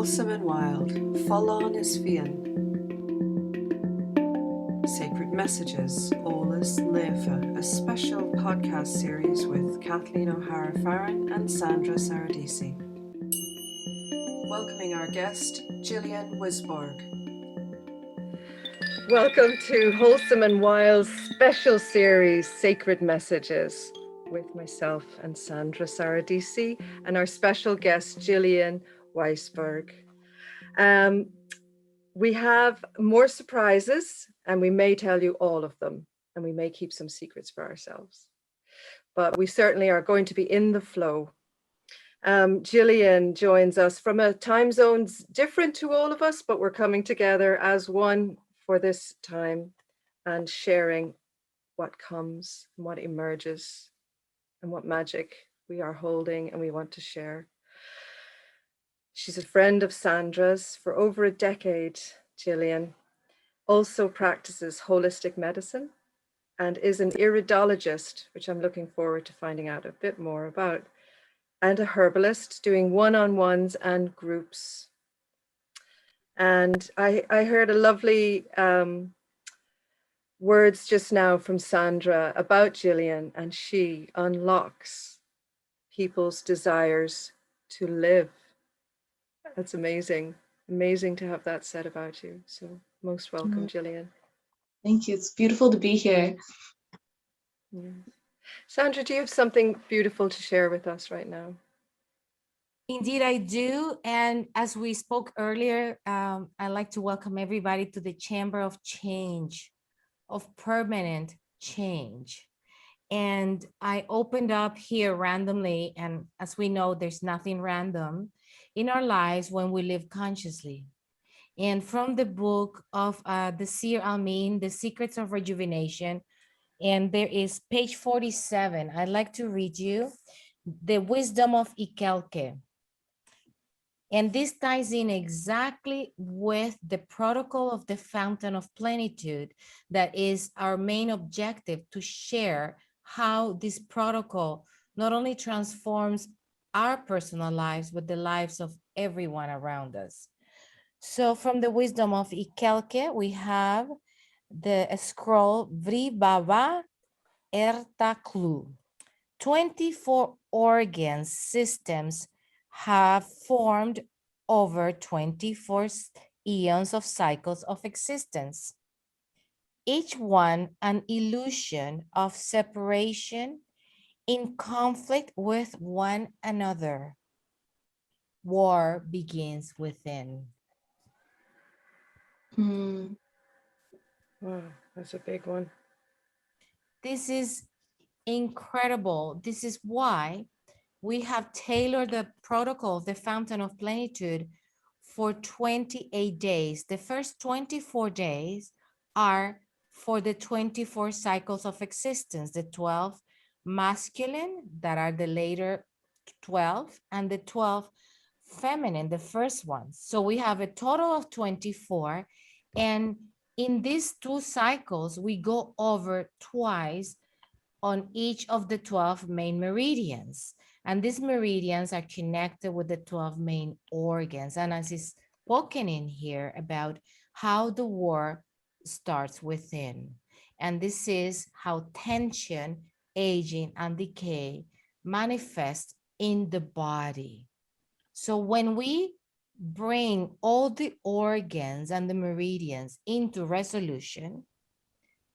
Wholesome and Wild, Folláin is Fiáin. Sacred Messages, Eolas, Naofa, a special podcast series with Kathleen O'Hara Farren and Sandra Saradesi. Welcoming our guest, Jillian Wisborg. Welcome to Wholesome and Wild's special series, Sacred Messages, with myself and Sandra Saradesi and our special guest, Jillian Wisborg. We have more surprises, and we may tell you all of them, and we may keep some secrets for ourselves. But we certainly are going to be in the flow. Jillian joins us from a time zone different to all of us, but we're coming together as one for this time and sharing what comes and what emerges and what magic we are holding and we want to share. She's a friend of Sandra's for over a decade. Jillian also practices holistic medicine and is an iridologist, which I'm looking forward to finding out a bit more about, and a herbalist doing one-on-ones and groups. And I heard a lovely words just now from Sandra about Jillian, and she unlocks people's desires to live. That's amazing. Amazing to have that said about you. So most welcome, Jillian. Thank you. It's beautiful to be here. Yeah. Sandra, do you have something beautiful to share with us right now? Indeed, I do. And as we spoke earlier, I'd like to welcome everybody to the Chamber of Change, of permanent change. And I opened up here randomly. And as we know, there's nothing random in our lives when we live consciously. And from the book of the Seer Almine, The Secrets of Rejuvenation, and there is page 47. I'd like to read you the wisdom of Gaeilge. And this ties in exactly with the protocol of the Fountain of Plenitude. That is our main objective, to share how this protocol not only transforms our personal lives, but the lives of everyone around us. So from the wisdom of Gaeilge, we have the scroll Vri Baba Ertaklu. 24 organ systems have formed over 24 eons of cycles of existence, each one an illusion of separation in conflict with one another. War begins within. Wow, that's a big one. This is incredible. This is why we have tailored the protocol of the Fountain of Plenitude for 28 days. The first 24 days are for the 24 cycles of existence, the 12 masculine that are the later 12, and the 12 feminine, the first ones. So we have a total of 24, and in these two cycles, we go over twice on each of the 12 main meridians. And these meridians are connected with the 12 main organs. And as is spoken in here about how the war starts within. And this is how tension, aging, and decay manifest in the body. So when we bring all the organs and the meridians into resolution,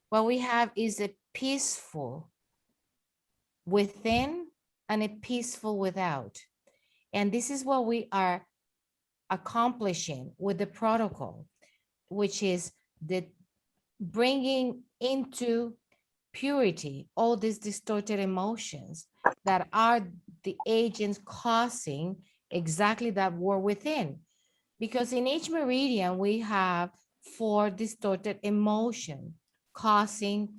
what we have is a peaceful within and a peaceful without. And this is what we are accomplishing with the protocol, which is the bringing into purity all these distorted emotions that are the agents causing exactly that war within. Because in each meridian, we have 4 distorted emotions causing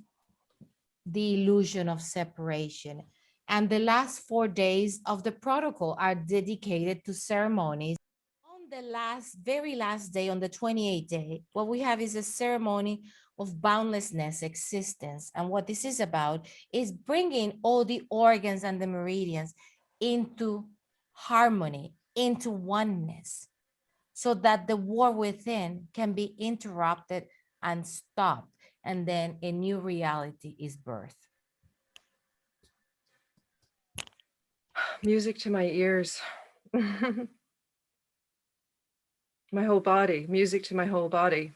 the illusion of separation. And the last 4 days of the protocol are dedicated to ceremonies. On the very last day, on the 28th day, what we have is a ceremony of boundlessness existence. And what this is about is bringing all the organs and the meridians into harmony, into oneness. so that the war within can be interrupted and stopped, and then a new reality is birthed. Music to my ears. My whole body, music to my whole body.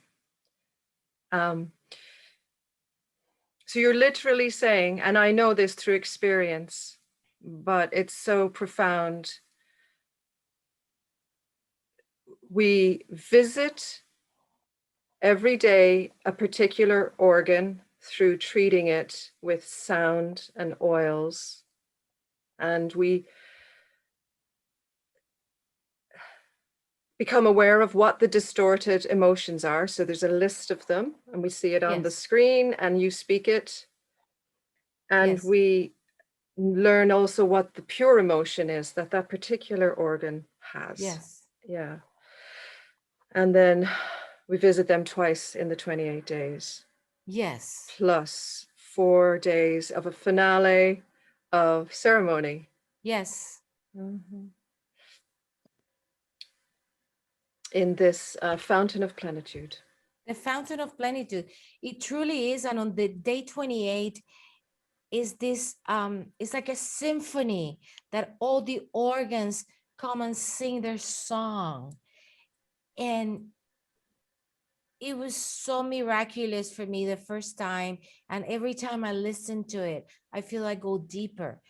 So you're literally saying, and I know this through experience, but it's so profound. We visit every day a particular organ through treating it with sound and oils. And we become aware of what the distorted emotions are. So there's a list of them, and we see it on the Yes. screen, and you speak it. And Yes. we learn also what the pure emotion is that that particular organ has. Yes. Yeah. And then we visit them twice in the 28 days, Yes. plus 4 days of a finale of ceremony. Yes. In this Fountain of Plenitude. The Fountain of Plenitude. It truly is. And on the day 28 is this, it's like a symphony that all the organs come and sing their song. And it was so miraculous for me the first time. And every time I listen to it, I feel I go deeper.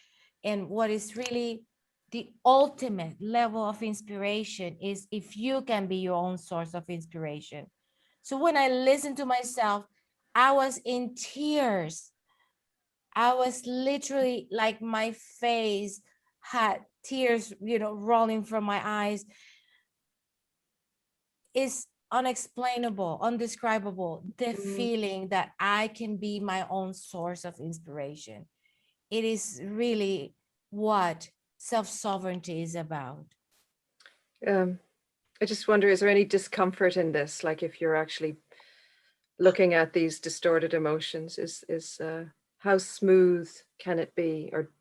And what is really the ultimate level of inspiration is if you can be your own source of inspiration. So when I listened to myself, I was in tears. I was literally like my face had tears, rolling from my eyes. It's unexplainable, undescribable, the feeling that I can be my own source of inspiration. It is really what self-sovereignty is about. I just wonder, is there any discomfort in this? Like if you're actually looking at these distorted emotions, is how smooth can it be? Or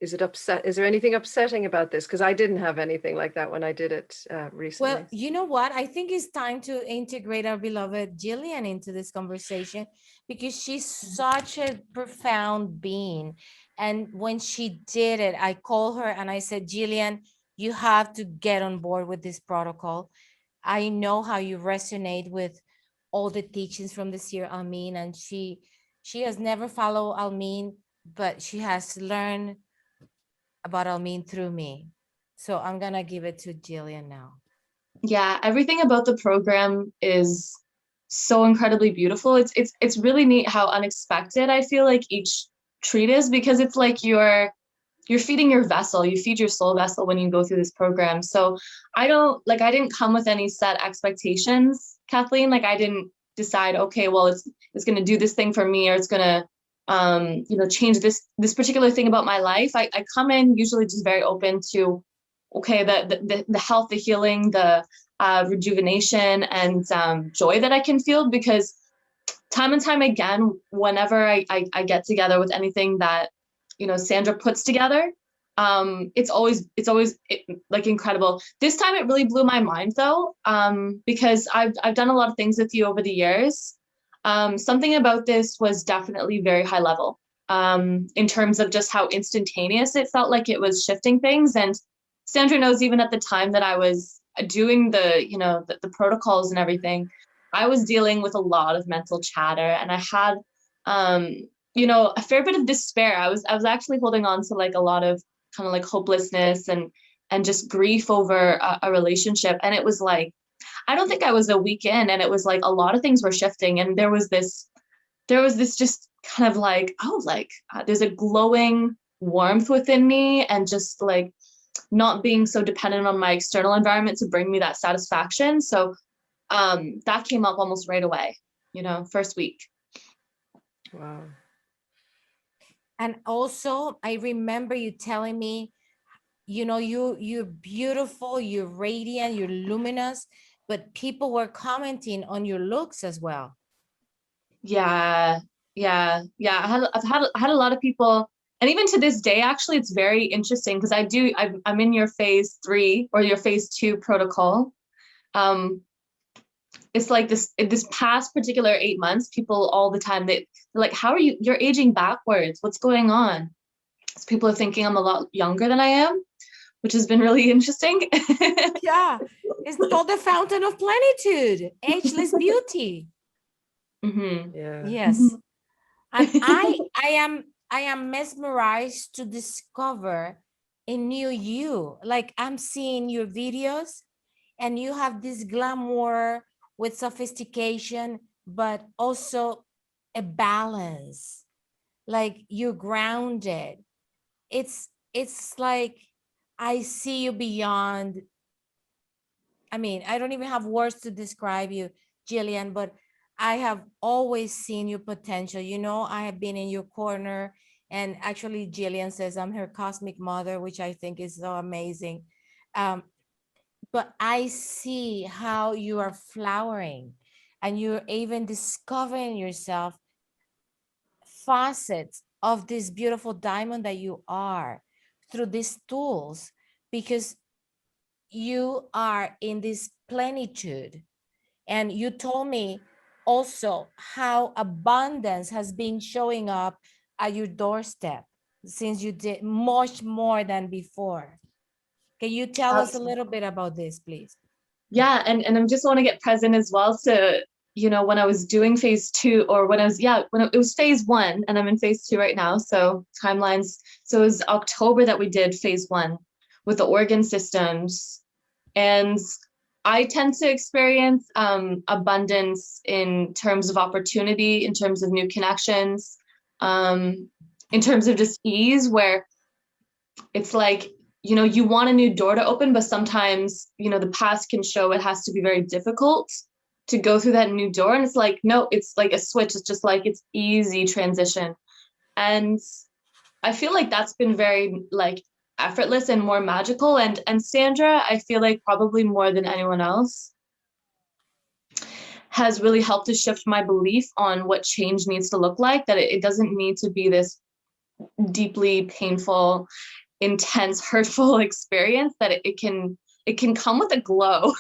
is it upset? Is there anything upsetting about this? Because I didn't have anything like that when I did it recently. Well, you know what? I think it's time to integrate our beloved Jillian into this conversation because she's such a profound being. And when she did it, I called her and I said, Jillian, you have to get on board with this protocol. I know how you resonate with all the teachings from the Seer Almine, and she has never followed Almine, but she has learned about Almine through me. So I'm gonna give it to Jillian now. Yeah, everything about the program is so incredibly beautiful. It's really neat how unexpected I feel like each treat is, because it's like you're feeding your vessel, you feed your soul vessel when you go through this program. So I didn't come with any set expectations, Kathleen. Like I didn't decide, okay, well, it's going to do this thing for me, or it's going to, change this particular thing about my life. I come in usually just very open to, okay, the health, the healing, the rejuvenation and joy that I can feel, because time and time again, whenever I get together with anything that Sandra puts together, it's always like incredible. This time it really blew my mind though, because I've done a lot of things with you over the years. Something about this was definitely very high level, in terms of just how instantaneous it felt like it was shifting things. And Sandra knows, even at the time that I was doing the protocols and everything, I was dealing with a lot of mental chatter, and I had a fair bit of despair. I was actually holding on to like a lot of kind of like hopelessness and just grief over a relationship. And it was like, I don't think I was a week in, and it was like a lot of things were shifting, and there was this just kind of like, there's a glowing warmth within me, and just like not being so dependent on my external environment to bring me that satisfaction. So that came up almost right away, first week. Wow. And also, I remember you telling me, you're beautiful, you're radiant, you're luminous, but people were commenting on your looks as well. Yeah. I've had a lot of people, and even to this day, actually, it's very interesting because I'm in your phase 3 or your phase 2 protocol. It's like this past particular 8 months, people all the time, they're like, how are you're aging backwards? What's going on? So people are thinking I'm a lot younger than I am, which has been really interesting. Yeah, it's called the Fountain of Plenitude, ageless beauty. Mm-hmm. Yeah. Yes. And I am mesmerized to discover a new you. Like I'm seeing your videos and you have this glamour with sophistication, but also a balance. Like you're grounded. It's like I see you beyond. I mean, I don't even have words to describe you, Jillian, but I have always seen your potential. You know, I have been in your corner, and actually Jillian says I'm her cosmic mother, which I think is so amazing. But I see how you are flowering and you're even discovering yourself facets of this beautiful diamond that you are through these tools, because you are in this plenitude. And you told me also how abundance has been showing up at your doorstep since you did much more than before. Can you tell us a little bit about this, please? Yeah, and I just want to get present as well to, when I was doing phase 2, or when it was phase 1, and I'm in phase 2 right now, so timelines. So it was October that we did phase 1 with the organ systems. And I tend to experience abundance in terms of opportunity, in terms of new connections, in terms of just ease, where it's like, you want a new door to open, but sometimes, the past can show it has to be very difficult to go through that new door. And it's like, no, it's like a switch. It's just like, it's easy transition. And I feel like that's been very like effortless and more magical. And Sandra, I feel like probably more than anyone else, has really helped to shift my belief on what change needs to look like, that it doesn't need to be this deeply painful, intense, hurtful experience, that it can come with a glow.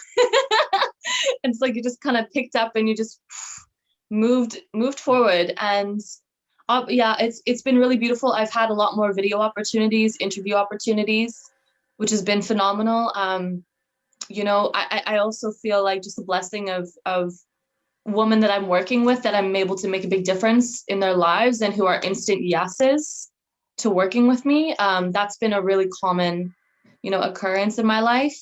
It's like you just kind of picked up and you just moved forward. And yeah, it's been really beautiful. I've had a lot more video opportunities, interview opportunities, which has been phenomenal. I also feel like just a blessing of women that I'm working with, that I'm able to make a big difference in their lives and who are instant yeses to working with me. That's been a really common, occurrence in my life.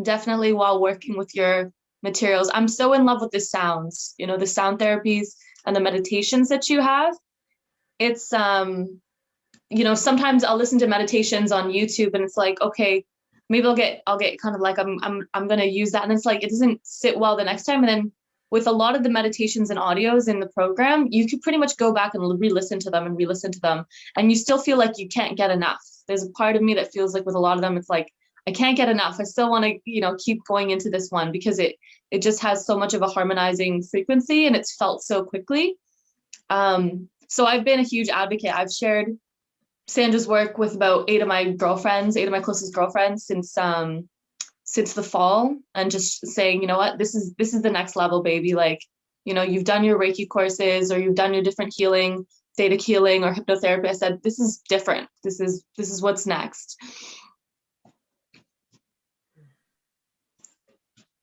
Definitely while working with your materials, I'm so in love with the sounds, the sound therapies and the meditations that you have. It's, sometimes I'll listen to meditations on YouTube and it's like, okay, maybe I'll get kind of like, I'm going to use that. And it's like, it doesn't sit well the next time. And then with a lot of the meditations and audios in the program, you could pretty much go back and re-listen to them. And you still feel like you can't get enough. There's a part of me that feels like with a lot of them, it's like, I can't get enough. I still want to, keep going into this one because it just has so much of a harmonizing frequency and it's felt so quickly. So I've been a huge advocate. I've shared Sandra's work with about 8 of my closest girlfriends since the fall, and just saying, you know what, this is the next level, baby. Like, you've done your Reiki courses or you've done your different healing, theta healing or hypnotherapy. I said, this is different. This is what's next.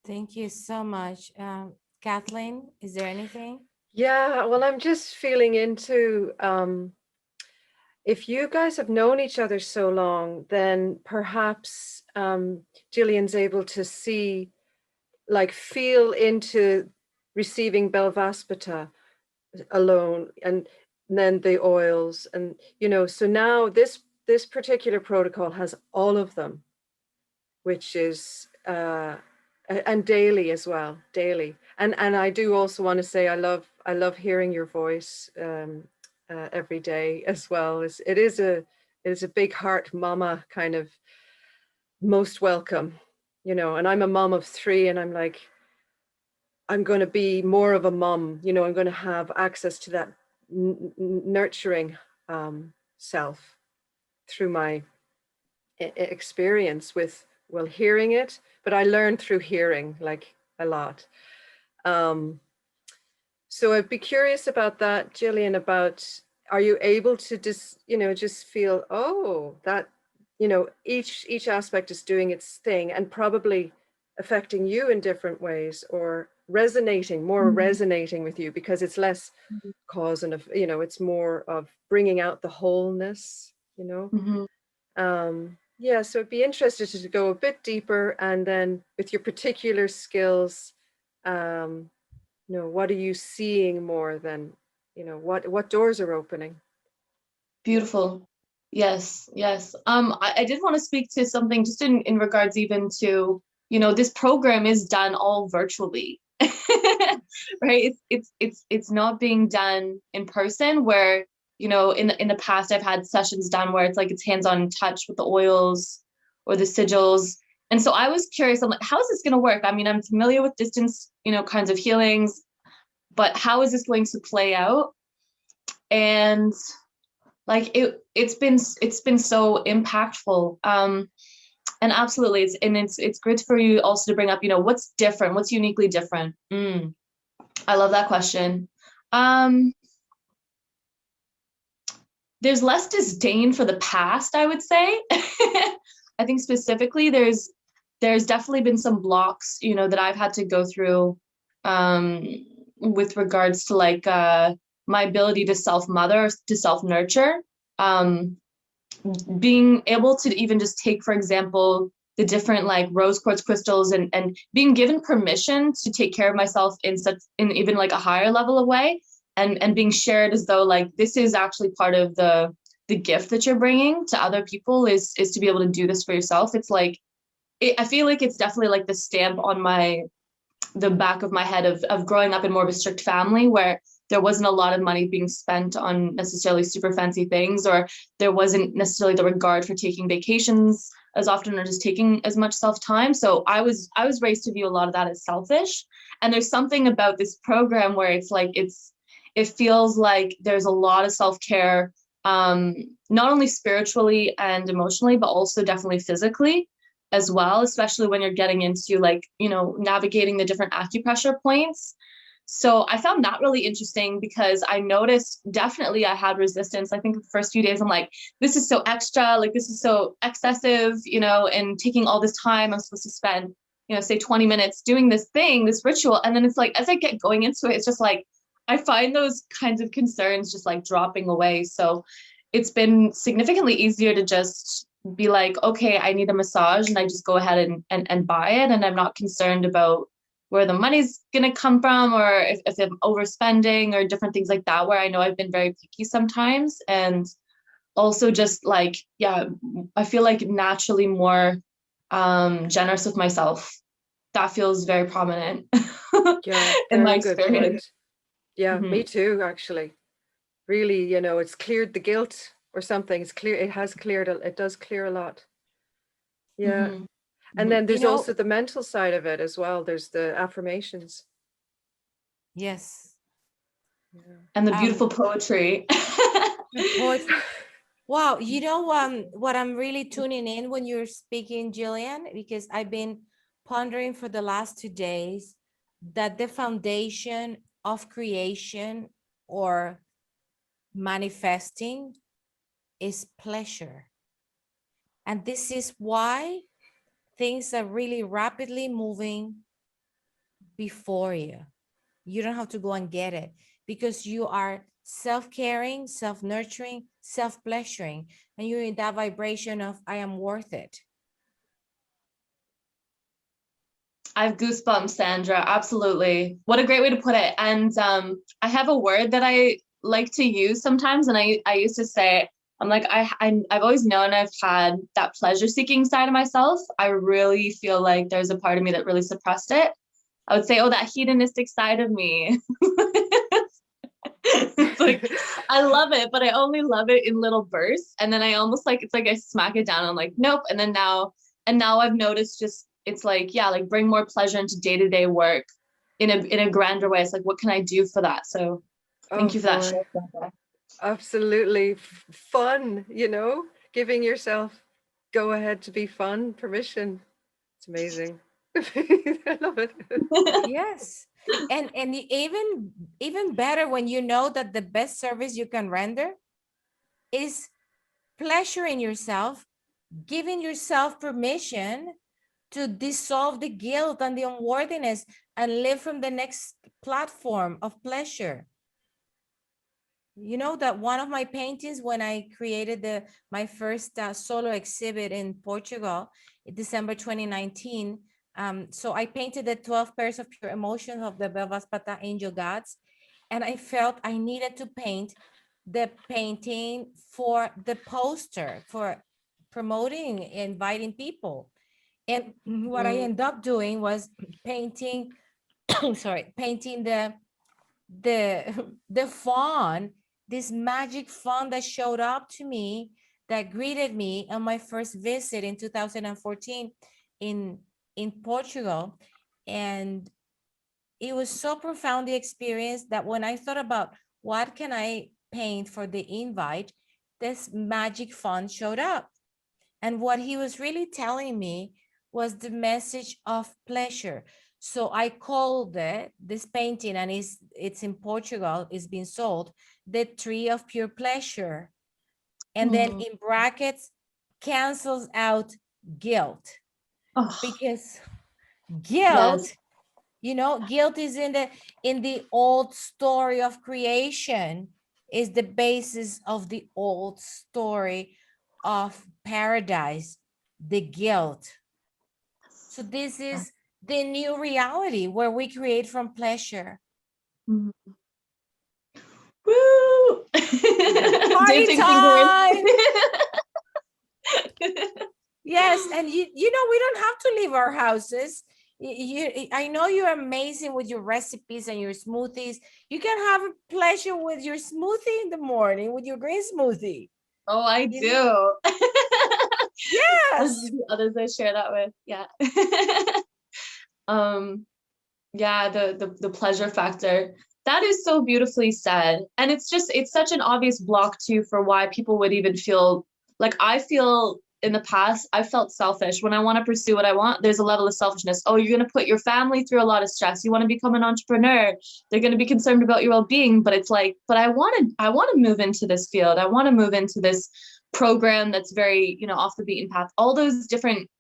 Thank you so much. Kathleen, is there anything? Yeah, well, I'm just feeling into, if you guys have known each other so long, then perhaps Jillian's able to see, like feel into receiving Belvaspata alone, and then the oils, and so now this particular protocol has all of them, which is and daily as well, daily. And I do also want to say I love hearing your voice every day as well. It is a big heart mama kind of most welcome, and I'm a mom of 3, and I'm like, I'm going to be more of a mom, I'm going to have access to that nurturing self through my experience with well, hearing it, but I learned through hearing like a lot. So I'd be curious about that, Jillian, about, are you able to just feel, oh, that, each aspect is doing its thing and probably affecting you in different ways, or resonating with you because it's less cause and it's more of bringing out the wholeness, yeah, so I'd be interested to go a bit deeper, and then with your particular skills, what are you seeing more than, what doors are opening? Beautiful. Yes, yes. I did want to speak to something just in regards even to, this program is done all virtually. Right? It's not being done in person, where, in the past I've had sessions done where it's like it's hands-on touch with the oils or the sigils. And so I was curious, I'm like, how is this going to work? I mean, I'm familiar with distance, kinds of healings, but how is this going to play out? And like it's been so impactful. And absolutely, it's great for you also to bring up, what's different, what's uniquely different. I love that question. There's less disdain for the past, I would say. I think specifically there's definitely been some blocks, that I've had to go through, with regards to like my ability to self-mother, to self-nurture, being able to even just take, for example, the different like rose quartz crystals and being given permission to take care of myself in even like a higher level of way, and being shared as though like this is actually part of the gift that you're bringing to other people is to be able to do this for yourself. It's like, I feel like it's definitely like the stamp on the back of my head of growing up in more of a strict family where there wasn't a lot of money being spent on necessarily super fancy things, or there wasn't necessarily the regard for taking vacations as often or just taking as much self-time. So I was raised to view a lot of that as selfish. And there's something about this program where it's like, it feels like there's a lot of self-care, not only spiritually and emotionally, but also definitely physically as well, especially when you're getting into like, navigating the different acupressure points. So I found that really interesting because I noticed definitely I had resistance. I think the first few days I'm like, this is so extra, like this is so excessive, and taking all this time I'm supposed to spend, say 20 minutes doing this thing, this ritual. And then it's like, as I get going into it, it's just like, I find those kinds of concerns just like dropping away. So it's been significantly easier to just be like, okay, I need a massage, and I just go ahead and buy it. And I'm not concerned about where the money's going to come from, or if I'm overspending or different things like that, where I know I've been very picky sometimes. And also just like, yeah, I feel like naturally more generous with myself. That feels very prominent in my experience. Yeah, me too, actually. Really, it's cleared the guilt or something. It's clear. It does clear a lot. Yeah. And then there's also the mental side of it as well. There's the affirmations. Yes. Yeah. And the beautiful poetry. Wow. What I'm really tuning in when you're speaking, Jillian, because I've been pondering for the last 2 days that the foundation of creation or manifesting is pleasure. And this is why things are really rapidly moving before you. You don't have to go and get it because you are self-caring, self-nurturing, self-pleasuring, and you're in that vibration of I am worth it. I have goosebumps, Sandra. Absolutely. What a great way to put it. And I have a word that I like to use sometimes. And I used to say, I'm like, I've always known I've had that pleasure-seeking side of myself. I really feel like there's a part of me that really suppressed it. I would say, oh, that hedonistic side of me. It's like, I love it, but I only love it in little bursts. And then I almost like, it's like I smack it down. And I'm like, nope. And then now I've noticed just, it's like, yeah, like bring more pleasure into day-to-day work in a grander way. It's like, what can I do for that? So thank you for that. Absolutely fun, giving yourself go ahead to be fun, permission. It's amazing. I love it. Yes. And even better when you know that the best service you can render is pleasuring yourself, giving yourself permission to dissolve the guilt and the unworthiness and live from the next platform of pleasure. You know that one of my paintings, when I created my first solo exhibit in Portugal in December 2019, so I painted the 12 pairs of pure emotions of the Belvaspata angel gods, and I felt I needed to paint the painting for the poster, for promoting, inviting people. And what I ended up doing was painting, painting the fawn, this magic fawn that showed up to me, that greeted me on my first visit in 2014 in Portugal. And it was so profound, the experience, that when I thought about what can I paint for the invite, this magic fawn showed up. And what he was really telling me was the message of pleasure. So I called this painting, and it's in Portugal, it's been sold, the Tree of Pure Pleasure. And then in brackets, cancels out guilt. Because guilt, guilt is in the old story of creation, is the basis of the old story of paradise, the guilt. So this is the new reality where we create from pleasure. Woo! Party time! Yes, and we don't have to leave our houses. I know you're amazing with your recipes and your smoothies. You can have pleasure with your smoothie in the morning, with your green smoothie. Oh, I do. Yes. Others I share that with. Yeah. Yeah, the pleasure factor. That is so beautifully said. And it's such an obvious block too for why people would even feel like, I feel in the past, I felt selfish. When I want to pursue what I want, there's a level of selfishness. Oh, you're going to put your family through a lot of stress. You want to become an entrepreneur. They're going to be concerned about your well-being. But it's like, but I want to move into this field. I want to move into this program that's very, off the beaten path. All those different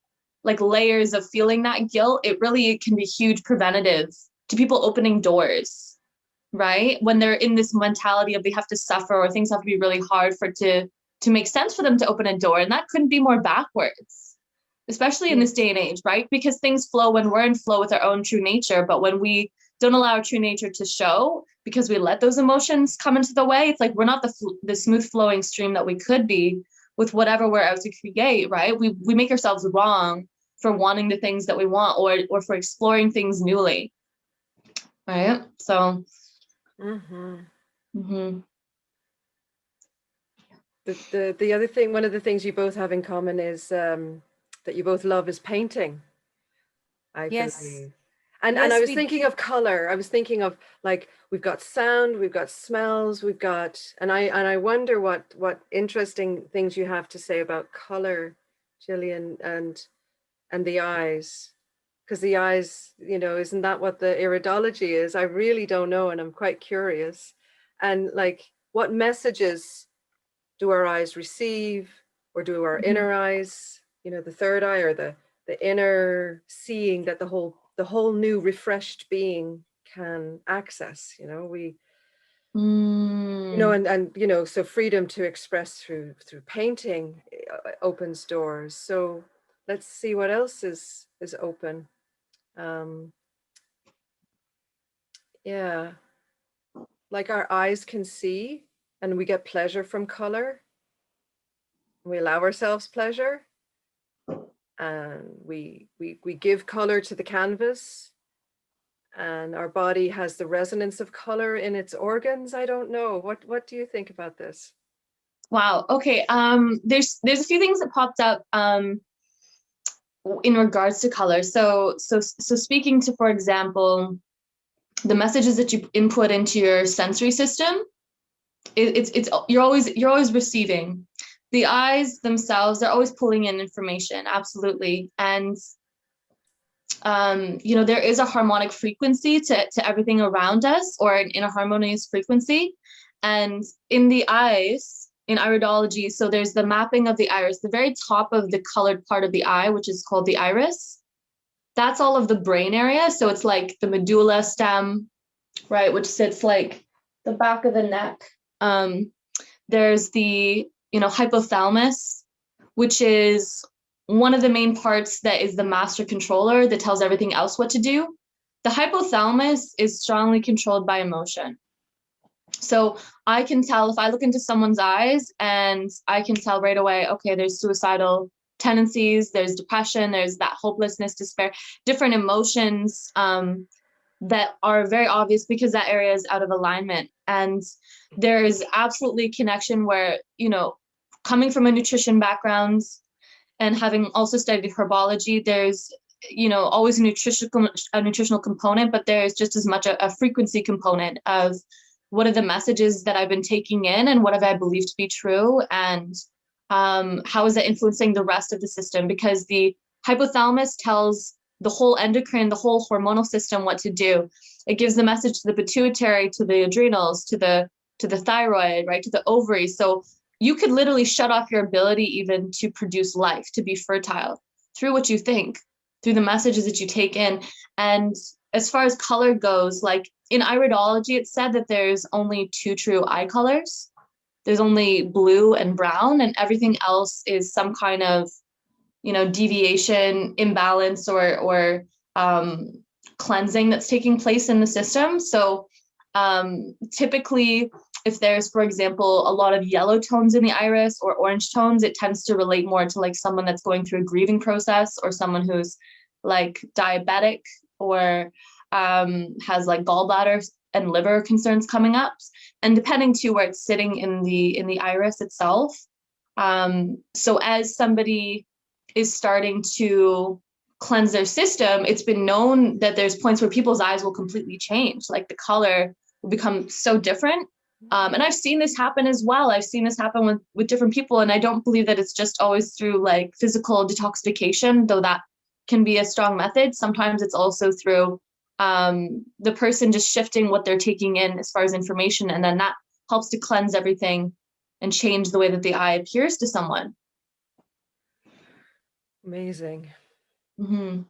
like layers of feeling that guilt, it can be huge preventative to people opening doors, right? When they're in this mentality of they have to suffer or things have to be really hard for it to make sense for them to open a door. And that couldn't be more backwards, especially in this day and age, right? Because things flow when we're in flow with our own true nature. But when we don't allow our true nature to show, because we let those emotions come into the way, it's like we're not the smooth flowing stream that we could be with whatever we're out to create, right? We make ourselves wrong for wanting the things that we want, or for exploring things newly, right? So The other thing, one of the things you both have in common is that you both love is painting, I believe. And I was thinking of color. I was thinking of, like, we've got sound, we've got smells, we've got, and I wonder what interesting things you have to say about color, Jillian, and the eyes. Because the eyes, isn't that what the iridology is? I really don't know, and I'm quite curious. And like, what messages do our eyes receive, or do our inner eyes, the third eye, or the inner seeing that the whole new refreshed being can access? So freedom to express through painting opens doors. So let's see what else is open. Yeah, like our eyes can see, and we get pleasure from color. We allow ourselves pleasure, and we give color to the canvas, and our body has the resonance of color in its organs. I don't know. What do you think about this? Wow. Okay. There's a few things that popped up in regards to color. So speaking to, for example, the messages that you input into your sensory system, you're always receiving. The eyes themselves, they're always pulling in information. Absolutely. And there is a harmonic frequency to everything around us, or in a harmonious frequency. And in the eyes, in iridology, so there's the mapping of the iris, the very top of the colored part of the eye, which is called the iris. That's all of the brain area. So it's like the medulla stem, right, which sits like the back of the neck. There's the, hypothalamus, which is one of the main parts that is the master controller that tells everything else what to do. The hypothalamus is strongly controlled by emotion. So I can tell if I look into someone's eyes, and I can tell right away, okay, there's suicidal tendencies, there's depression, there's that hopelessness, despair, different emotions that are very obvious because that area is out of alignment. And there is absolutely connection where, coming from a nutrition background and having also studied herbology, there's, always a nutritional component, but there's just as much a frequency component of what are the messages that I've been taking in, and what have I believed to be true, and how is that influencing the rest of the system? Because the hypothalamus tells the whole endocrine, the whole hormonal system what to do. It gives the message to the pituitary, to the adrenals, to the thyroid, right, to the ovaries. So you could literally shut off your ability even to produce life, to be fertile, through what you think, through the messages that you take in. And as far as color goes, like in iridology, it's said that there's only 2 true eye colors. There's only blue and brown, and everything else is some kind of, deviation, imbalance, or cleansing that's taking place in the system. So typically, if there's, for example, a lot of yellow tones in the iris or orange tones, it tends to relate more to like someone that's going through a grieving process, or someone who's like diabetic, or has like gallbladder and liver concerns coming up. And depending to where it's sitting in the iris itself. So as somebody is starting to cleanse their system, it's been known that there's points where people's eyes will completely change, like the color will become so different. And I've seen this happen as well. I've seen this happen with different people, and I don't believe that it's just always through like physical detoxification, though that can be a strong method. Sometimes it's also through the person just shifting what they're taking in as far as information, and then that helps to cleanse everything and change the way that the eye appears to someone. Amazing. Mm-hmm.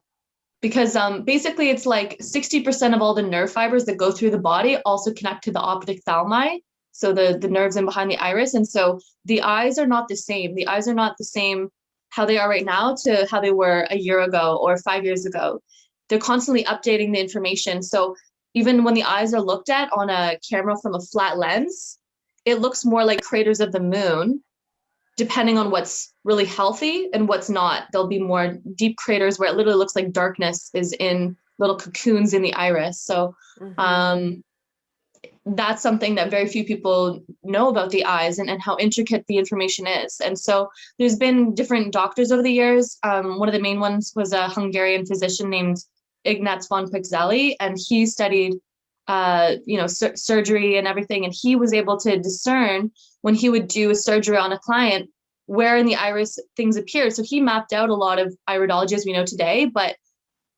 Because basically it's like 60% of all the nerve fibers that go through the body also connect to the optic thalmi, so the nerves in behind the iris. And so the eyes are not the same. The eyes are not the same how they are right now to how they were a year ago or 5 years ago. They're constantly updating the information. So even when the eyes are looked at on a camera from a flat lens, it looks more like craters of the moon, depending on what's really healthy and what's not. There'll be more deep craters where it literally looks like darkness is in little cocoons in the iris. So that's something that very few people know about the eyes, and how intricate the information is. And so there's been different doctors over the years. One of the main ones was a Hungarian physician named Ignác von Pixeli, and he studied surgery and everything, and he was able to discern when he would do a surgery on a client where in the iris things appeared. So he mapped out a lot of iridology as we know today, but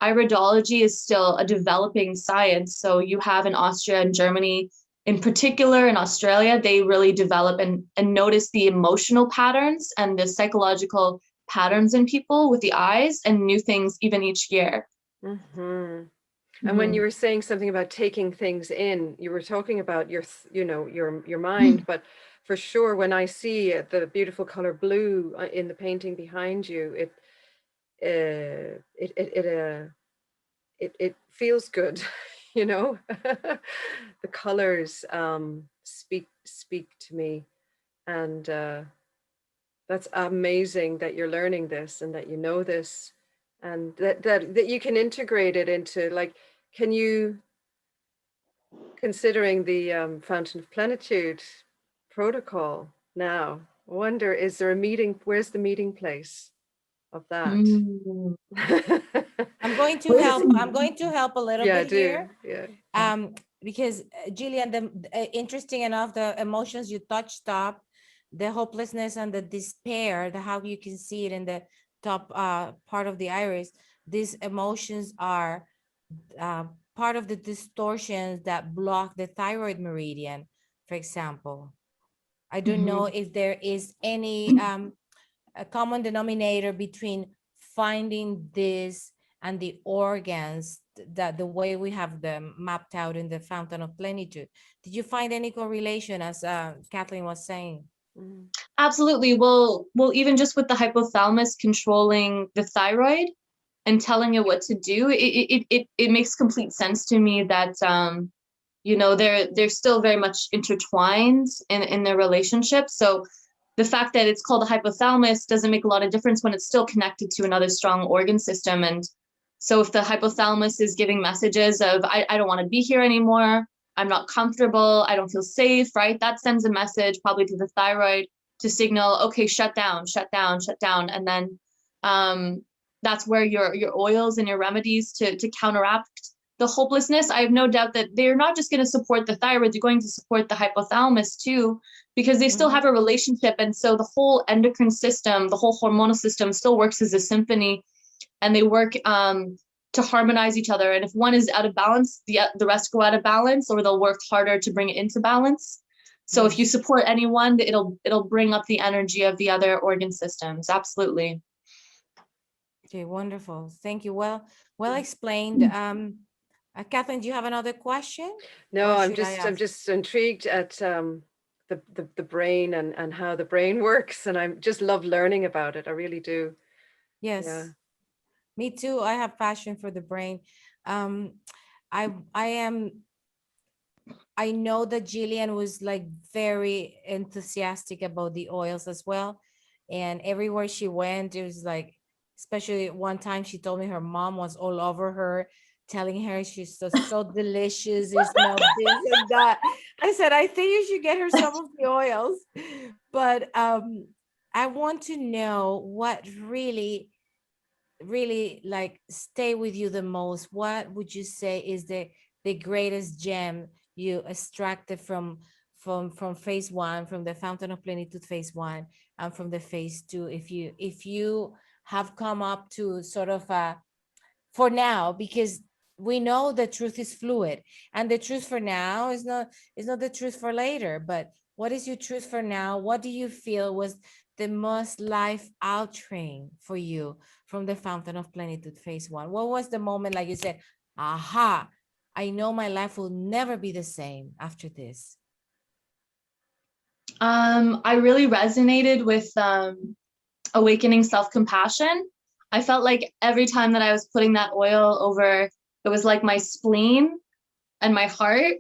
iridology is still a developing science. So you have in Austria and Germany, in particular in Australia, they really develop and notice the emotional patterns and the psychological patterns in people with the eyes, and new things even each year. And when you were saying something about taking things in, you were talking about your mind, but for sure, when I see the beautiful color blue in the painting behind you, it feels good, the colors speak to me, and that's amazing that you're learning this, and that you know this, and that you can integrate it into, like, can you, considering the Fountain of Plenitude protocol now, I wonder, is there a meeting, where's the meeting place of that? I'm going to help a little bit here. Because Jillian, interesting enough, the emotions you touched up, the hopelessness and the despair, how you can see it in the top part of the iris. these emotions are part of the distortions that block the thyroid meridian, for example. I don't know if there is any a common denominator between finding this and the organs, that the way we have them mapped out in the Fountain of Plenitude. Did you find any correlation, as Kathleen was saying? Absolutely. Well, even just with the hypothalamus controlling the thyroid and telling it what to do, it makes complete sense to me that you know, they're still very much intertwined in their relationship. So the fact that it's called the hypothalamus doesn't make a lot of difference when it's still connected to another strong organ system. And so if the hypothalamus is giving messages of, I don't want to be here anymore, I'm not comfortable, I don't feel safe, right? That sends a message probably to the thyroid to signal, okay, shut down, shut down, shut down. And then that's where your oils and your remedies to counteract the hopelessness, I have no doubt that they're not just going to support the thyroid, they're going to support the hypothalamus too, because they still have a relationship. And so the whole endocrine system, the whole hormonal system still works as a symphony, and they work to harmonize each other. And if one is out of balance, the rest go out of balance, or they'll work harder to bring it into balance. So if you support anyone, it'll bring up the energy of the other organ systems. Absolutely. Okay, wonderful. Thank you. Well explained. Kathleen, do you have another question? No, Or I'm should I ask? just intrigued at the brain and how the brain works, and I just love learning about it. I really do. Yes. Yeah. Me too. I have passion for the brain. I know that Jillian was like very enthusiastic about the oils as well. And everywhere she went, it was like, especially one time she told me her mom was all over her, telling her she's so delicious, it smelled this and that. I said, I think you should get her some of the oils. But I want to know what really like stay with you the most. What would you say is the greatest gem you extracted from phase one, from the Fountain of Plenitude phase one, and from the phase two, if you have come up to sort of a, for now, because we know the truth is fluid, and the truth for now is not the truth for later. But what is your truth for now? What do you feel was the most life altering for you from the Fountain of Plenitude phase one? What was the moment, like you said, aha, I know my life will never be the same after this? I really resonated with awakening self-compassion. I felt like every time that I was putting that oil over, it was like my spleen and my heart.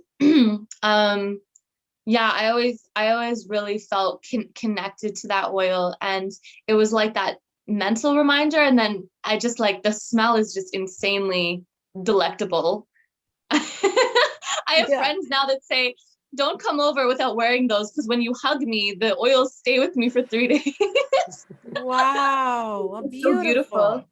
Yeah, I always really felt connected to that oil, and it was like that mental reminder. And then I just like, the smell is just insanely delectable. I have friends now that say, don't come over without wearing those, because when you hug me, the oils stay with me for 3 days. Wow, So beautiful.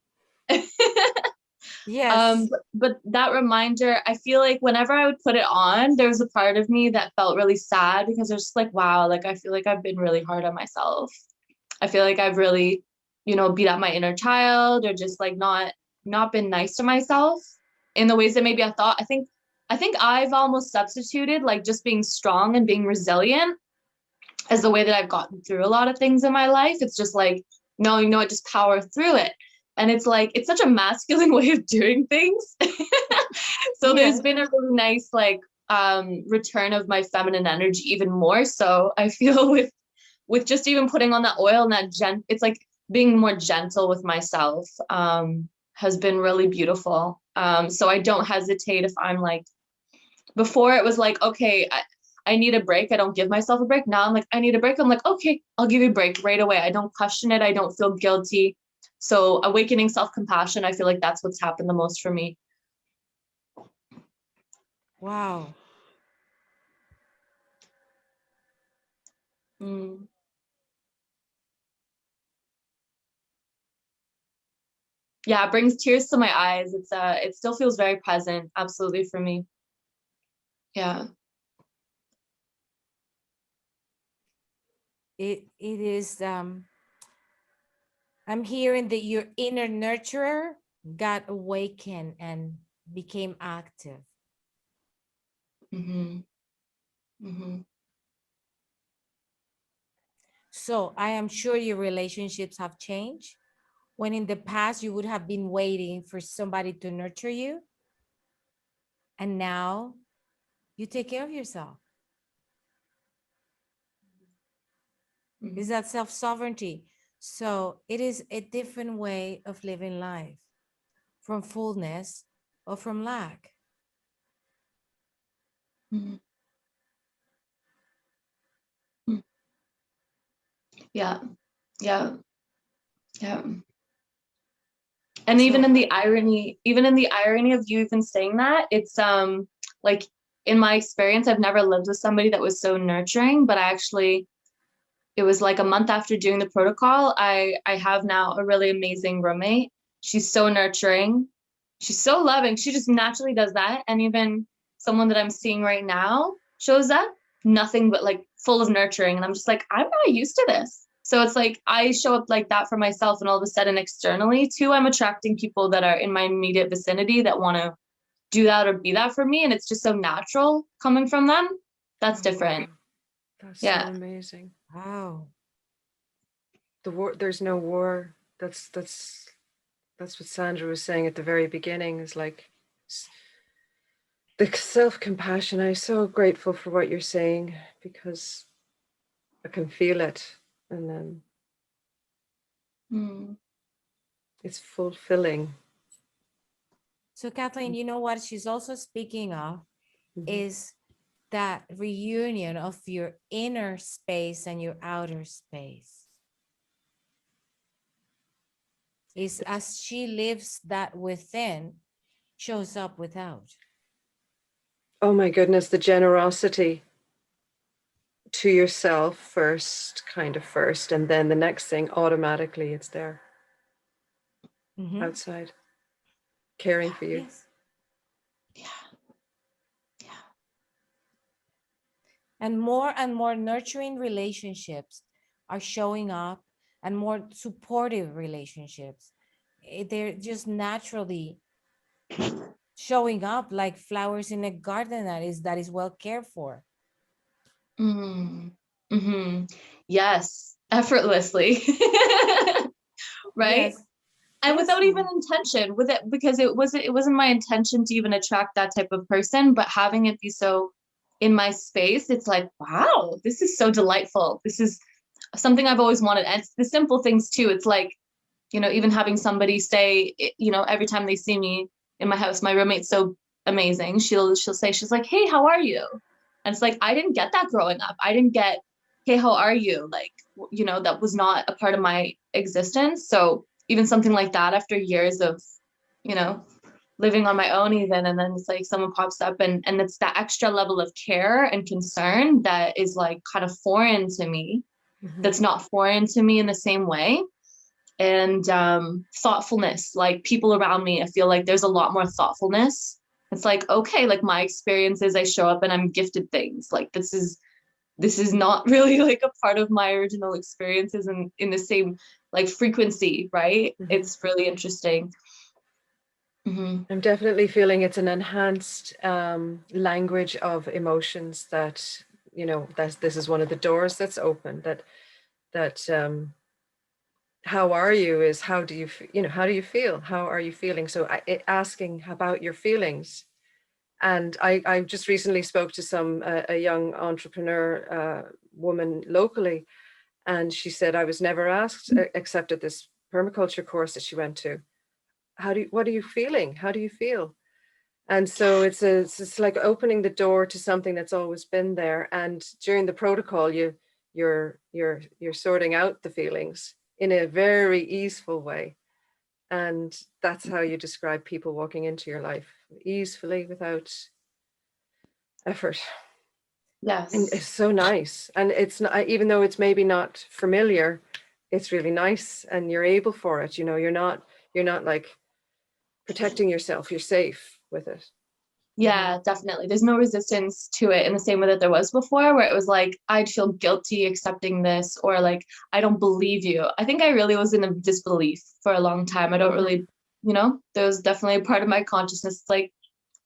Yes. But that reminder, I feel like whenever I would put it on, there was a part of me that felt really sad, because it was just like, wow, like I feel like I've been really hard on myself. I feel like I've really, you know, beat up my inner child, or just like not been nice to myself in the ways that maybe I thought. I think I've almost substituted like just being strong and being resilient as the way that I've gotten through a lot of things in my life. It's just like, no, you know what, just power through it. And it's like, it's such a masculine way of doing things. So there's been a really nice like return of my feminine energy even more. So I feel with just even putting on that oil and that it's like being more gentle with myself has been really beautiful. So I don't hesitate if I'm like, before it was like, okay, I need a break. I don't give myself a break. Now I'm like, I need a break. I'm like, okay, I'll give you a break right away. I don't question it. I don't feel guilty. So awakening self-compassion, I feel like that's what's happened the most for me. Wow. Yeah, it brings tears to my eyes. It still feels very present, absolutely, for me. Yeah. It is I'm hearing that your inner nurturer got awakened and became active. Mm-hmm. Mm-hmm. So I am sure your relationships have changed. When in the past you would have been waiting for somebody to nurture you, and now you take care of yourself. Mm-hmm. Is that self-sovereignty? So it is a different way of living life, from fullness or from lack. Mm-hmm. Mm-hmm. Yeah. Yeah. Yeah. And So even in the irony of you even saying that, it's like in my experience, I've never lived with somebody that was so nurturing, but it was like a month after doing the protocol, I have now a really amazing roommate. She's so nurturing. She's so loving. She just naturally does that. And even someone that I'm seeing right now shows up, nothing but like full of nurturing. And I'm just like, I'm not used to this. So it's like I show up like that for myself, and all of a sudden externally too, I'm attracting people that are in my immediate vicinity that want to do that or be that for me. And it's just so natural coming from them. That's different. That's Yeah. so amazing. wow. The war, there's no war. That's what Sandra was saying at the very beginning, is like the self-compassion. I'm so grateful for what you're saying, because I can feel it, and then Mm. it's fulfilling. So Kathleen, you know what she's also speaking of Mhm. is that reunion of your inner space and your outer space. Is as she lives that within, shows up without. Oh my goodness, the generosity to yourself first, and then the next thing, automatically it's there outside, caring for you. Yes. Yeah. Yeah. And more nurturing relationships are showing up, and more supportive relationships. They're just naturally showing up like flowers in a garden that is well cared for. Mm. Mm-hmm. Yes, effortlessly. Right? Yes. And Yes. without even intention, with it, because it wasn't my intention to even attract that type of person, but having it be so in my space, it's like, wow, this is so delightful. This is something I've always wanted. And it's the simple things too. It's like, even having somebody say, every time they see me in my house, my roommate's so amazing. She'll say, she's like, hey, how are you? And it's like, I didn't get that growing up. I didn't get, hey, how are you? Like, that was not a part of my existence. So even something like that, after years of, living on my own even, and then it's like someone pops up and it's that extra level of care and concern that is like kind of foreign to me. That's not foreign to me in the same way. And thoughtfulness, like people around me, I feel like there's a lot more thoughtfulness. It's like, okay, like my experiences, I show up and I'm gifted things. Like this is not really like a part of my original experiences in the same like frequency, right? It's really interesting. I'm definitely feeling it's an enhanced language of emotions that, this is one of the doors that's open, that how are you is how do you feel? How are you feeling? So asking about your feelings. And I just recently spoke to a young entrepreneur woman locally, and she said, I was never asked, except at this permaculture course that she went to, what are you feeling? How do you feel? And so it's like opening the door to something that's always been there. And during the protocol, you're sorting out the feelings in a very easeful way. And that's how you describe people walking into your life, easefully, without effort. Yes. And it's so nice. And it's not, even though it's maybe not familiar, it's really nice, and you're able for it. You're not like protecting yourself. You're safe with it. Yeah, definitely. There's no resistance to it in the same way that there was before, where it was like, I'd feel guilty accepting this, or like, I don't believe you. I think I really was in a disbelief for a long time. I don't really there was definitely a part of my consciousness like,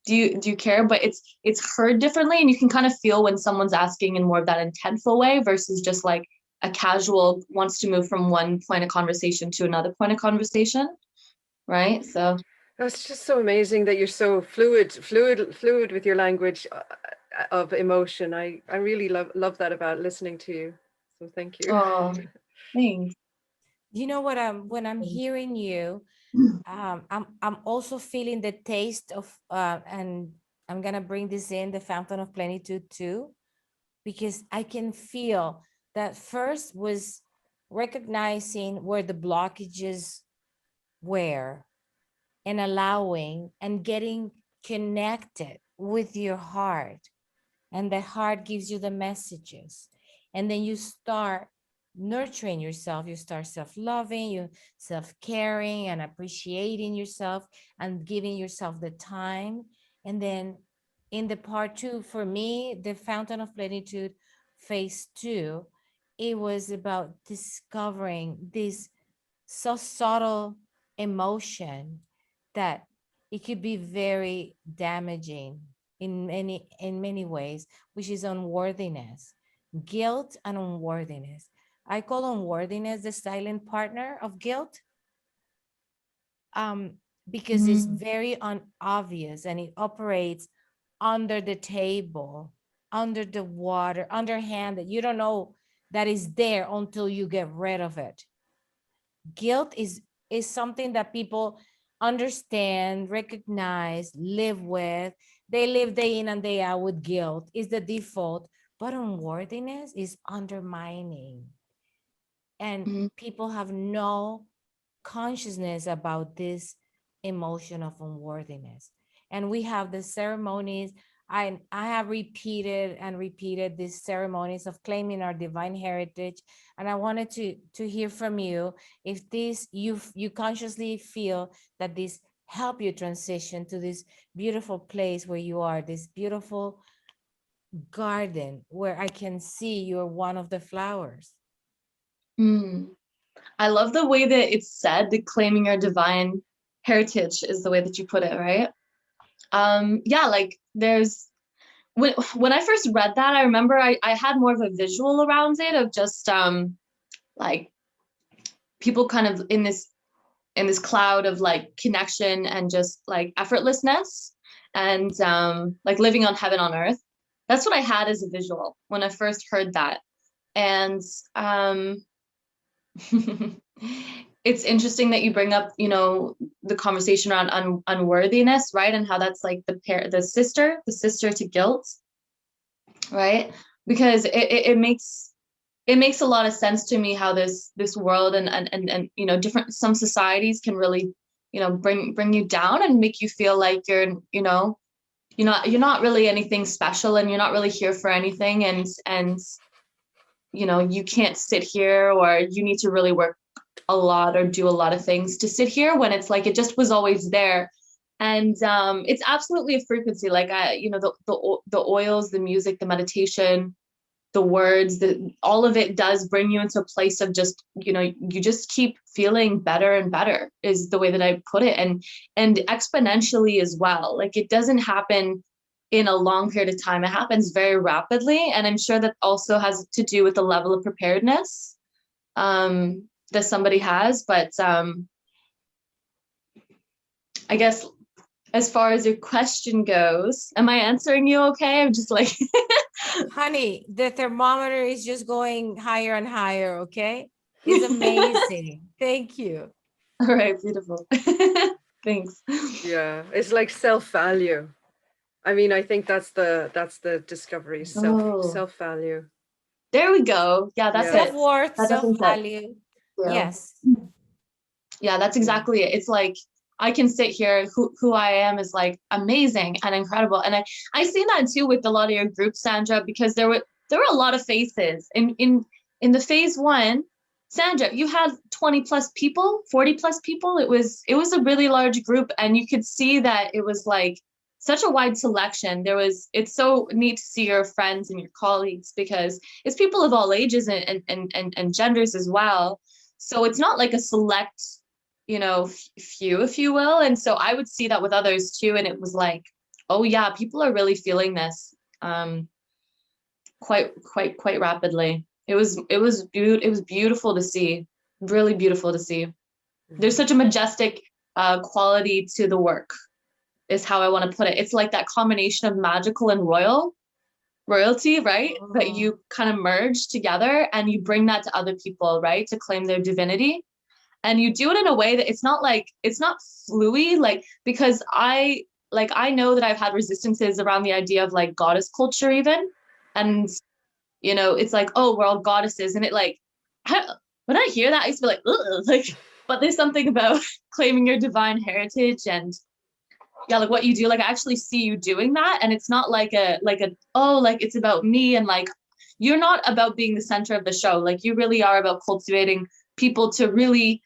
do you care? But it's heard differently, and you can kind of feel when someone's asking in more of that intentful way versus just like a casual wants to move from one point of conversation to another point of conversation, right? So that's just so amazing that you're so fluid with your language of emotion. I really love that about listening to you. So thank you. oh, thanks. You know what? When I'm hearing you, I'm also feeling the taste of, and I'm gonna bring this in, the Fountain of Plenitude too, because I can feel that first was recognizing where the blockages were and allowing and getting connected with your heart, and the heart gives you the messages, and then you start nurturing yourself, you start self-loving, you self-caring and appreciating yourself and giving yourself the time. And then in the part 2, for me, the Fountain of Plenitude phase 2, it was about discovering this so subtle emotion that it could be very damaging in many ways, which is unworthiness, guilt and unworthiness. I call unworthiness the silent partner of guilt, because it's very unobvious and it operates under the table, under the water, underhand, that you don't know that is there until you get rid of it. Guilt is something that people understand, recognize, live with. They live day in and day out with guilt. Is the default, but unworthiness is undermining. And people have no consciousness about this emotion of unworthiness. And we have the ceremonies. I have repeated and repeated these ceremonies of claiming our divine heritage. And I wanted to hear from you if this, you consciously feel that this help you transition to this beautiful place where you are, this beautiful garden where I can see you're one of the flowers. I love the way that it's said, that claiming your divine heritage is the way that you put it, right? Yeah, like there's, when I first read that, I remember I had more of a visual around it of just like people kind of in this cloud of like connection and just like effortlessness and like living on heaven on earth. That's what I had as a visual when I first heard that. And it's interesting that you bring up, the conversation around unworthiness, right? And how that's like the sister to guilt, right? Because it makes a lot of sense to me how this world and different, some societies can really, bring you down and make you feel like you're not really anything special, and you're not really here for anything, and you can't sit here, or you need to really work a lot or do a lot of things to sit here, when it's like it just was always there. And it's absolutely a frequency, like the oils, the music, the meditation, the words, all of it does bring you into a place of just, you just keep feeling better and better, is the way that I put it. And exponentially as well. Like it doesn't happen in a long period of time. It happens very rapidly. And I'm sure that also has to do with the level of preparedness that somebody has. But I guess as far as your question goes, am I answering you okay? I'm just like, honey, the thermometer is just going higher and higher. Okay. It's amazing. Thank you. All right. Beautiful. Thanks. Yeah. It's like self-value. I mean, I think that's the discovery, self-value. There we go. Yeah, that's it. Self-worth, self-value. Yeah. Yes. Yeah, that's exactly it. It's like I can sit here, who I am is like amazing and incredible. And I see that too with a lot of your groups, Sandra, because there were a lot of faces. In the phase 1, Sandra, you had 20 plus people, 40 plus people. It was a really large group, and you could see that it was like such a wide selection. It's so neat to see your friends and your colleagues, because it's people of all ages and genders as well. So it's not like a select few, if you will. And so I would see that with others too. And it was like, oh yeah, people are really feeling this quite rapidly. It was beautiful to see, really beautiful to see. There's such a majestic quality to the work, is how I want to put it. It's like that combination of magical and royalty, right? That you kind of merge together and you bring that to other people, right? To claim their divinity. And you do it in a way that it's not fluey, like, because I know that I've had resistances around the idea of like goddess culture even. And, it's like, oh, we're all goddesses. And it like, when I hear that, I used to be like, ugh, like, but there's something about claiming your divine heritage and yeah, like what you do, like I actually see you doing that. And it's not like it's about me. And like, you're not about being the center of the show. Like you really are about cultivating people to really,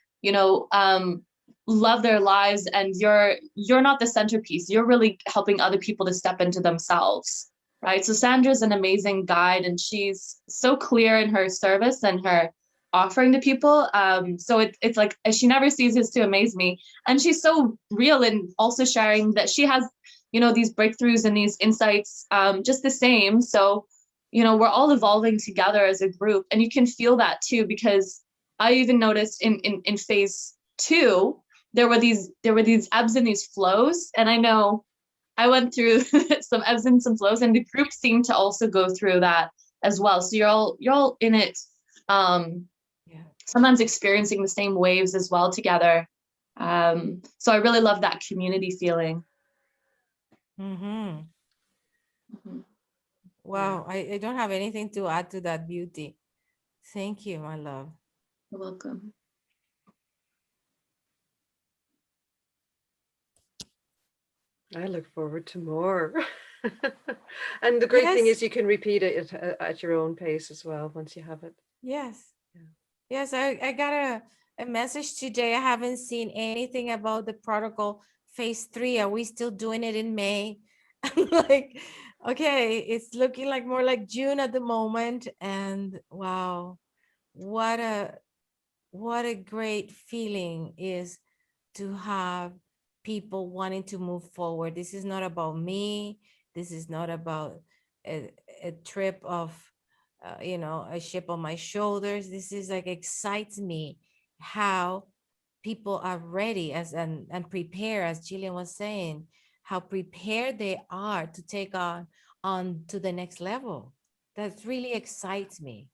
love their lives. And you're not the centerpiece. You're really helping other people to step into themselves. Right. So Sandra's an amazing guide and she's so clear in her service and her offering to people. So it's like, she never ceases to amaze me. And she's so real in also sharing that she has, these breakthroughs and these insights, just the same. So, we're all evolving together as a group, and you can feel that too, because I even noticed in phase 2, there were these ebbs and these flows. And I know I went through some ebbs and some flows, and the group seemed to also go through that as well. So you're all in it. Sometimes experiencing the same waves as well together. So I really love that community feeling. Mm-hmm. Wow, I don't have anything to add to that beauty. Thank you, my love. You're welcome. I look forward to more. And the great thing is you can repeat it at your own pace as well once you have it. Yes. Yes, I got a message today. I haven't seen anything about the protocol phase 3. Are we still doing it in May? I'm like, okay, it's looking like more like June at the moment. And wow, what a great feeling is to have people wanting to move forward. This is not about me. This is not about a trip of a chip on my shoulders. This is like excites me how people are ready and prepare, as Jillian was saying, how prepared they are to take on to the next level. That really excites me.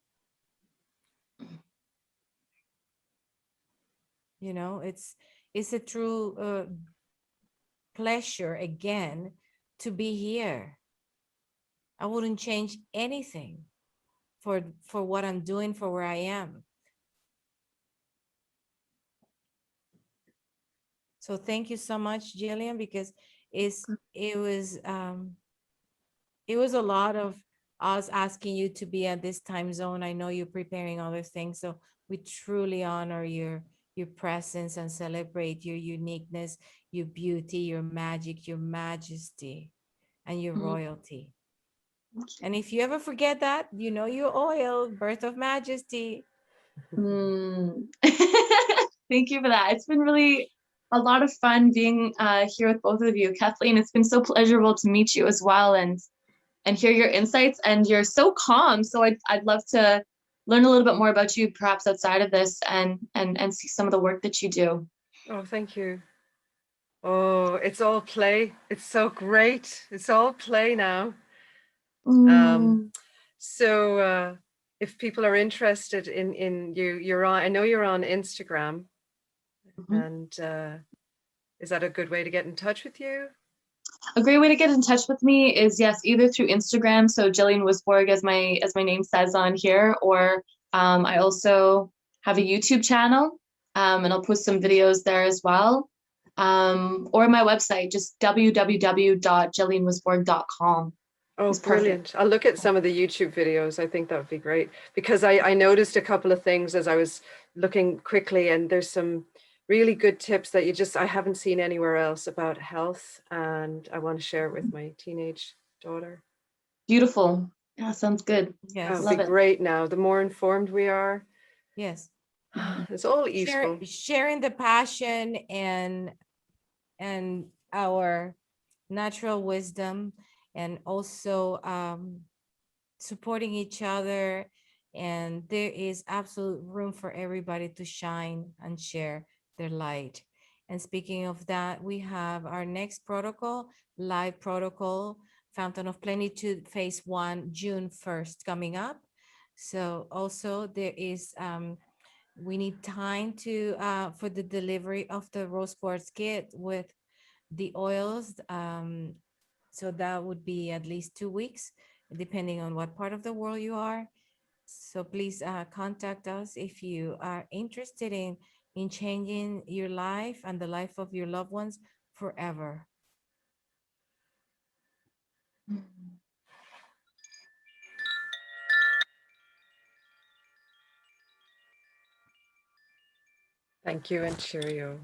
It's a true pleasure again to be here. I wouldn't change anything for what I'm doing, for where I am. So thank you so much, Jillian, because it was a lot of us asking you to be at this time zone. I know you're preparing other things, so we truly honor your presence and celebrate your uniqueness, your beauty, your magic, your majesty, and your royalty. And if you ever forget that, your oil, birth of majesty. Thank you for that. It's been really a lot of fun being here with both of you. Kathleen, it's been so pleasurable to meet you as well and hear your insights. And you're so calm. So I'd love to learn a little bit more about you, perhaps outside of this, and see some of the work that you do. Oh, thank you. Oh, it's all play. It's so great. It's all play now. So if people are interested in you're on, I know you're on Instagram, and is that a good way to get in touch with you? A great way to get in touch with me is, yes, either through Instagram, so Jillian Wisborg, as my name says on here, or I also have a YouTube channel, and I'll post some videos there as well, or my website, just www.jillianwisborg.com. Oh, brilliant. I'll look at some of the YouTube videos. I think that would be great, because I noticed a couple of things as I was looking quickly, and there's some really good tips that I haven't seen anywhere else about health, and I want to share it with my teenage daughter. Beautiful. Yeah, sounds good. Yes. That would be great now. The more informed we are. Yes. It's all easeful. Sharing the passion and our natural wisdom, and also supporting each other. And there is absolute room for everybody to shine and share their light. And speaking of that, we have our next protocol, live protocol, Fountain of Plenitude, phase 1, June 1st coming up. So also there is, we need time to for the delivery of the rose quartz kit with the oils. So that would be at least 2 weeks, depending on what part of the world you are. So please contact us if you are interested in changing your life and the life of your loved ones forever. Thank you and cheerio.